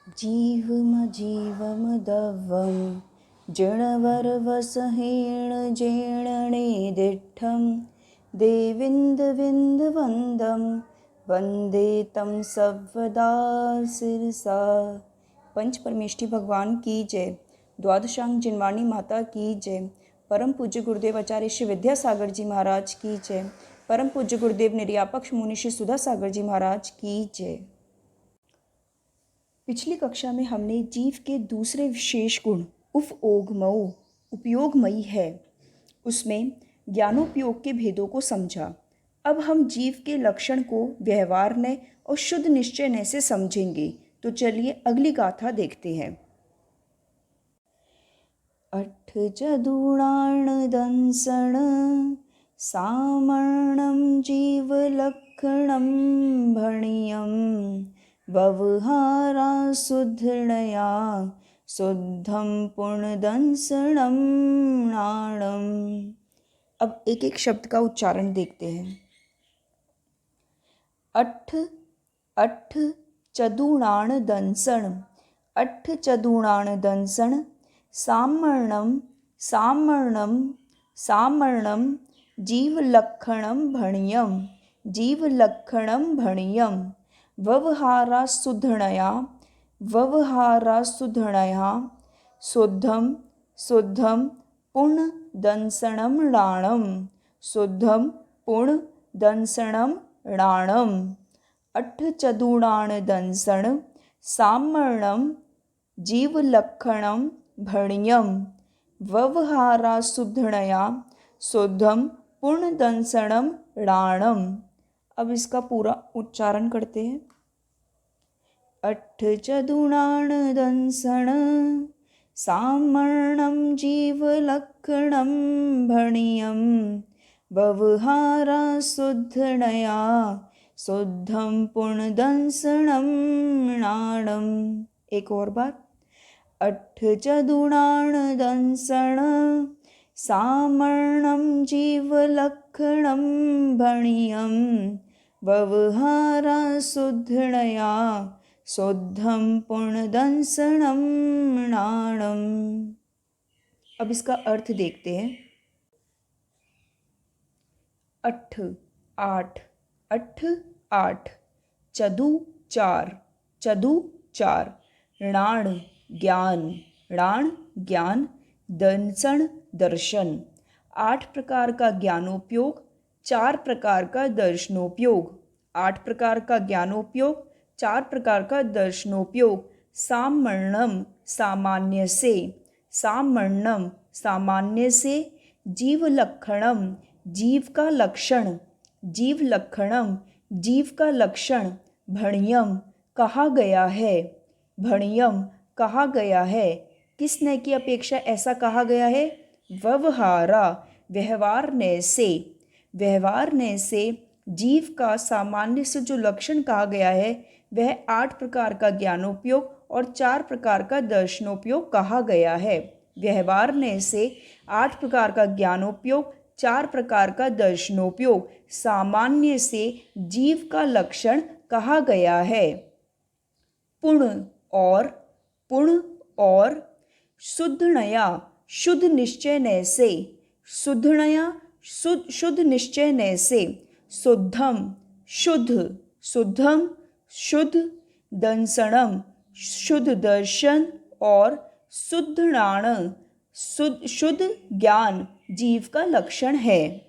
जीवमजीवमदव्वं जणवरवसहेण जेणनेदिष्ठं देविन्दविन्दवन्दं वन्दे तं सर्वदा सिरसा। पंच परमेष्ठी भगवान की जय। द्वादशांग जिनवाणी माता की जय। परम पूज्य गुरुदेव आचार्य श्री विद्यासागर जी महाराज की जय। परम पूज्य गुरुदेव निर्यापक्ष मुनि श्री सुधा सागर जी महाराज की जय। पिछली कक्षा में हमने जीव के दूसरे विशेष गुण उपयोगमयी उपयोगमयी है उसमें ज्ञानोपयोग के भेदों को समझा। अब हम जीव के लक्षण को व्यवहारने और शुद्ध निश्चयने से समझेंगे। तो चलिए अगली गाथा देखते हैं। अठ चदुणाण दंसण सामर्णं जीवलक्षणं भणियं व्यवहारा शुद्धनया शुद्धं पुण्यदंसणं नाणम्। अब एक एक शब्द का उच्चारण देखते हैं। अठ अठ चदुणाण दंसण, अठ चदुणाण दंसण सामर्णं सामर्णं सामर्णं जीवलक्षणं भणियं जीवलक्षणं भणियं व्यवहारा शुद्धनया व्यवहारा शुद्धनया शुद्धं शुद्धं पुण्यदंसणं नाणं शुद्धं पुण्यदंसणं नाणम्। अठ चदुणाण दंसण सामर्णं जीवलक्षणं भणियं व्यवहारा शुद्धनया शुद्धं पुण्यदंसणं नाणम्। अब इसका पूरा उच्चारण करते हैं। अठ चदुणाण दंसण सामर्णं जीवलक्षणं भणियं व्यवहारा शुद्धनया शुद्धं पुण्यदंसणं नाणम्। एक और बार। अठ चदुणाण दंसण सामर्णं जीवलक्षणं भणियं व्यवहारा शुद्धनया शुद्धं पुण्यदंसणं नाणम्। अब इसका अर्थ देखते हैं। अठ आठ, अठ आठ, चदु चार, चदु चार, णाण ज्ञान, णाण ज्ञान, दंसण दर्शन। 8 प्रकार का ज्ञानोपयोग, 4 प्रकार का दर्शनोपयोग। 8 प्रकार का ज्ञानोपयोग, 4 प्रकार का दर्शनोपयोग। सामर्णम सामान्य से, सामर्णम सामान्य से, जीवलक्षणम जीव का लक्षण, जीवलक्षणम जीव का लक्षण, भणियम कहा गया है, भणियम कहा गया है। किसने की अपेक्षा ऐसा कहा गया है? व्यवहारा व्यवहारने से, व्यवहारने से जीव का सामान्य से जो लक्षण कहा गया है वह 8 प्रकार का ज्ञानोपयोग और 4 प्रकार का दर्शनोपयोग कहा गया है। व्यवहारने से 8 प्रकार का ज्ञानोपयोग, 4 प्रकार का दर्शनोपयोग, सामान्य से जीव का लक्षण कहा गया है। पुण्य और शुद्धनया शुद्ध निश्चयने से, शुद्धनया शुद्ध निश्चयने से, शुद्धम शुद्ध, शुद्धम शुद्ध, दंसणम शुद्ध दर्शन और शुद्धनाण शुद्ध ज्ञान जीव का लक्षण है।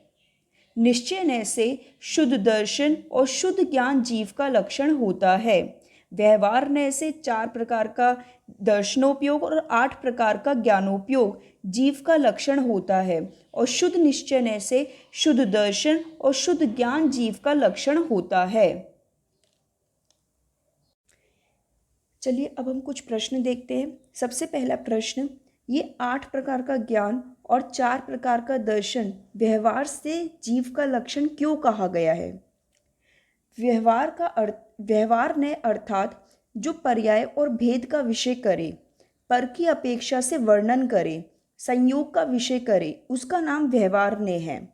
निश्चयने से शुद्ध दर्शन और शुद्ध ज्ञान जीव का लक्षण होता है। व्यवहारने से 4 प्रकार का दर्शनोपयोग और 8 प्रकार का ज्ञानोपयोग जीव का लक्षण होता है और शुद्ध निश्चयने से शुद्ध दर्शन और शुद्ध ज्ञान जीव का लक्षण होता है। चलिए अब हम कुछ प्रश्न देखते हैं। सबसे पहला प्रश्न, ये 8 प्रकार का ज्ञान और 4 प्रकार का दर्शन व्यवहार से जीव का लक्षण क्यों कहा गया है? व्यवहार का अर्थ, व्यवहार ने अर्थात जो पर्याय और भेद का विषय करे, पर की अपेक्षा से वर्णन करे, संयोग का विषय करे, उसका नाम व्यवहार ने है।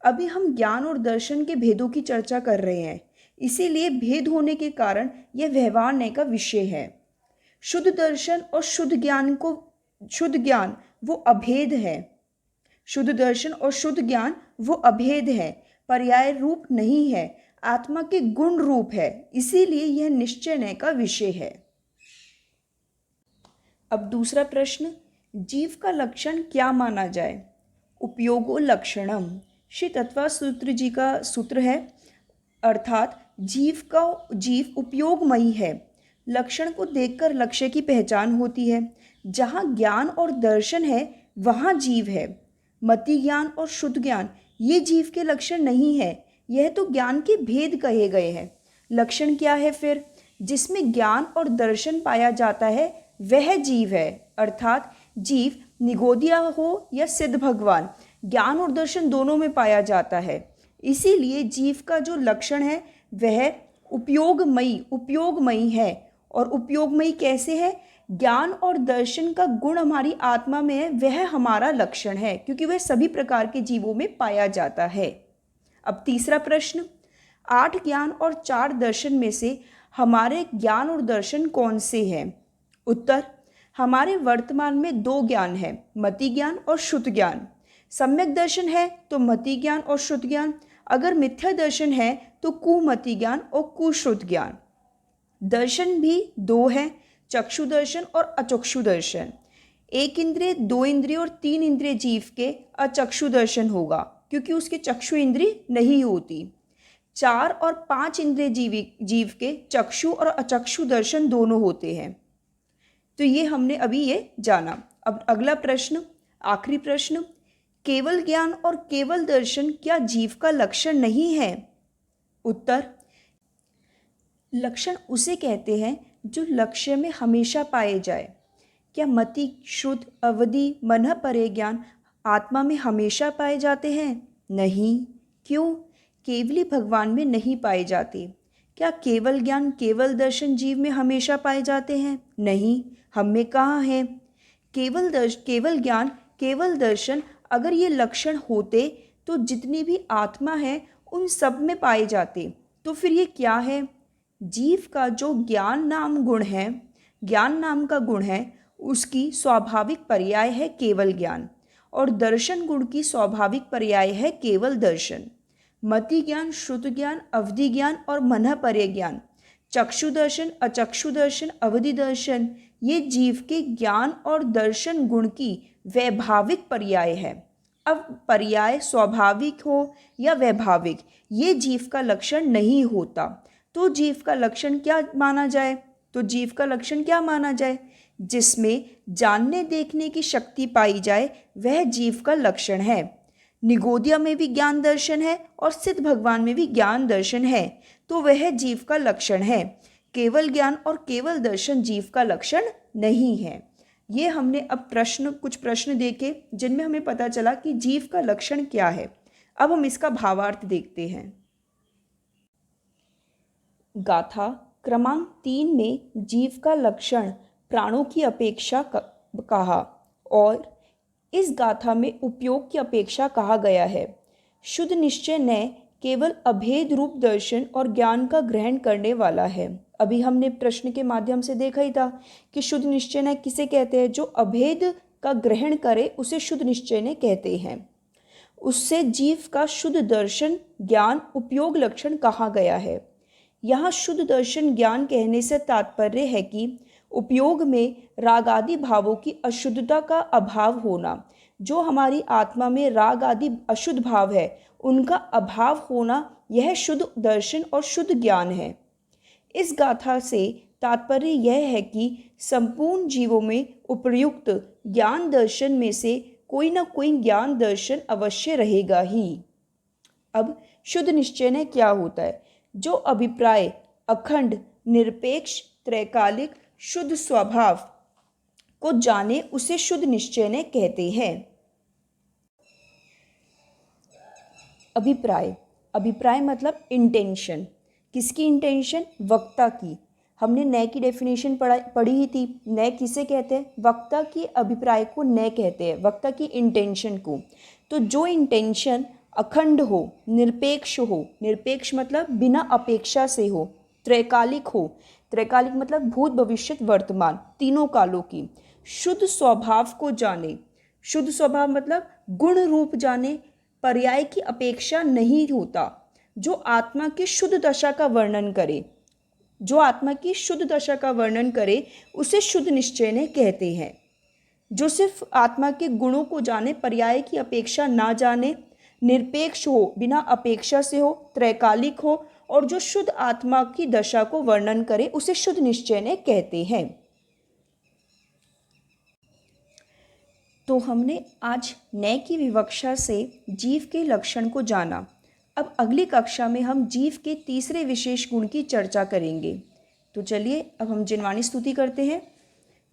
अभी हम ज्ञान और दर्शन के भेदों की चर्चा कर रहे हैं, इसीलिए भेद होने के कारण यह व्यवहार ने का विषय है। शुद्ध दर्शन और शुद्ध ज्ञान वो अभेद है। शुद्ध दर्शन और शुद्ध ज्ञान वो अभेद है, पर्याय रूप नहीं है, आत्मा के गुण रूप है, इसीलिए यह निश्चय का विषय है। अब दूसरा प्रश्न, जीव का लक्षण क्या माना जाए? उपयोगो लक्षणम, श्री तत्वा सूत्र जी का सूत्र है, अर्थात जीव उपयोगमयी है। लक्षण को देखकर लक्ष्य की पहचान होती है। जहाँ ज्ञान और दर्शन है वहाँ जीव है। मति ज्ञान और शुद्ध ज्ञान ये जीव के लक्षण नहीं है, यह तो ज्ञान के भेद कहे गए हैं। लक्षण क्या है फिर? जिसमें ज्ञान और दर्शन पाया जाता है वह जीव है, अर्थात जीव निगोदिया हो या सिद्ध भगवान, ज्ञान और दर्शन दोनों में पाया जाता है। इसीलिए जीव का जो लक्षण है वह उपयोगमयी है। और उपयोगमयी कैसे है? ज्ञान और दर्शन का गुण हमारी आत्मा में है, वह हमारा लक्षण है, क्योंकि वह सभी प्रकार के जीवों में पाया जाता है। अब तीसरा प्रश्न, 8 ज्ञान और 4 दर्शन में से हमारे ज्ञान और दर्शन कौन से हैं? उत्तर, हमारे वर्तमान में 2 ज्ञान है, मति ज्ञान और शुद्ध ज्ञान। सम्यक दर्शन है तो मति ज्ञान और शुद्ध ज्ञान, अगर मिथ्या दर्शन है तो कुमति ज्ञान और कुश्रुत ज्ञान। दर्शन भी 2 हैं, चक्षु दर्शन और अचक्षु दर्शन। 1 इंद्रिय, 2 इंद्रिय और 3 इंद्रिय जीव के अचक्षु दर्शन होगा, क्योंकि उसके चक्षु इंद्रिय नहीं होती। 4 और 5 इंद्रिय जीव के चक्षु और अचक्षु दर्शन दोनों होते हैं। तो ये हमने अभी ये जाना। अब अगला प्रश्न, आखिरी प्रश्न, केवल ज्ञान और केवल दर्शन क्या जीव का लक्षण नहीं है? उत्तर, लक्षण उसे कहते हैं जो लक्ष्य में हमेशा पाए जाए। क्या मति, शुद्ध, अवधि, मन परे ज्ञान आत्मा में हमेशा पाए जाते हैं? नहीं। क्यों? केवली भगवान में नहीं पाए जाते। क्या केवल ज्ञान, केवल दर्शन जीव में हमेशा पाए जाते हैं? नहीं। हम में कहाँ है? केवल ज्ञान, केवल दर्शन अगर ये लक्षण होते तो जितनी भी आत्मा है उन सब में पाए जाते। तो फिर ये क्या है? जीव का जो ज्ञान नाम का गुण है उसकी स्वाभाविक पर्याय है केवल ज्ञान, और दर्शन गुण की स्वाभाविक पर्याय है केवल दर्शन। मति ज्ञान, शुद्ध ज्ञान, अवधि ज्ञान और मन परे ज्ञान, चक्षु दर्शन, अचक्षु दर्शन, अवधि दर्शन, ये जीव के ज्ञान और दर्शन गुण की वैभाविक पर्याय है। अब पर्याय स्वाभाविक हो या वैभाविक, ये जीव का लक्षण नहीं होता। तो जीव का लक्षण क्या माना जाए? जिसमें जानने देखने की शक्ति पाई जाए वह जीव का लक्षण है। निगोदिया में भी ज्ञान दर्शन है और सिद्ध भगवान में भी ज्ञान दर्शन है, तो वह जीव का लक्षण है। केवल ज्ञान और केवल दर्शन जीव का लक्षण नहीं है। ये हमने अब कुछ प्रश्न देखे जिनमें हमें पता चला कि जीव का लक्षण क्या है। अब हम इसका भावार्थ देखते हैं। गाथा क्रमांक 3 में जीव का लक्षण प्राणों की अपेक्षा कहा और इस गाथा में उपयोग की अपेक्षा कहा गया है। शुद्ध निश्चय न केवल अभेद रूप दर्शन और ज्ञान का ग्रहण करने वाला है। अभी हमने प्रश्न के माध्यम से देखा ही था कि शुद्ध निश्चय न किसे कहते हैं? जो अभेद का ग्रहण करे उसे शुद्ध निश्चय न कहते हैं। उससे जीव का शुद्ध दर्शन ज्ञान उपयोग लक्षण कहा गया है। यहाँ शुद्ध दर्शन ज्ञान कहने से तात्पर्य है कि उपयोग में राग आदि भावों की अशुद्धता का अभाव होना, जो हमारी आत्मा में राग आदि अशुद्ध भाव है उनका अभाव होना, यह शुद्ध दर्शन और शुद्ध ज्ञान है। इस गाथा से तात्पर्य यह है कि संपूर्ण जीवों में उपर्युक्त ज्ञान दर्शन में से कोई ना कोई ज्ञान दर्शन अवश्य रहेगा ही। अब शुद्ध निश्चय ने क्या होता है? जो अभिप्राय अखंड, निरपेक्ष, त्रैकालिक, शुद्ध स्वभाव को जाने उसे शुद्ध निश्चय ने कहते हैं। अभिप्राय मतलब इंटेंशन। किसकी इंटेंशन? वक्ता की। हमने नए की डेफिनेशन पढ़ी ही थी। नए किसे कहते हैं? वक्ता की अभिप्राय को नए कहते हैं, वक्ता की इंटेंशन को। तो जो इंटेंशन अखंड हो, निरपेक्ष हो, निरपेक्ष मतलब बिना अपेक्षा से हो, त्रैकालिक हो, त्रैकालिक मतलब भूत भविष्य वर्तमान तीनों कालों की। शुद्ध स्वभाव को जाने, शुद्ध स्वभाव मतलब गुण रूप जाने, पर्याय की अपेक्षा नहीं होता। जो आत्मा की शुद्ध दशा का वर्णन करे, जो आत्मा की शुद्ध दशा का वर्णन करे उसे शुद्ध निश्चय ने कहते हैं। जो सिर्फ आत्मा के गुणों को जाने, पर्याय की अपेक्षा ना जाने, निरपेक्ष हो, बिना अपेक्षा से हो, त्रैकालिक हो और जो शुद्ध आत्मा की दशा को वर्णन करे उसे शुद्ध निश्चय ने कहते हैं। तो हमने आज नए की विवक्षा से जीव के लक्षण को जाना। अब अगली कक्षा में हम जीव के तीसरे विशेष गुण की चर्चा करेंगे। तो चलिए अब हम जिनवाणी स्तुति करते हैं।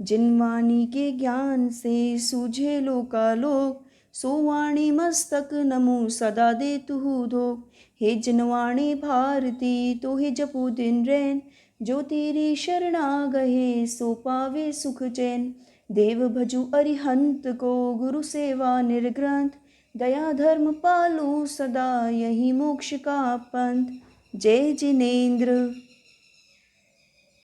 जिनवाणी के ज्ञान से सूझे लोकालोक, सोवाणी मस्तक नमो सदा दे तुहु धोक। हे जिनवाणी भारती तो हे जपू दिन रैन, जो तेरी शरणा गहे सो पावे सुख चैन। देव भजु अरिहंत को गुरु सेवा निर्ग्रंथ, दया धर्म पालो सदा यही मोक्ष का पंथ। जय जिनेन्द्र।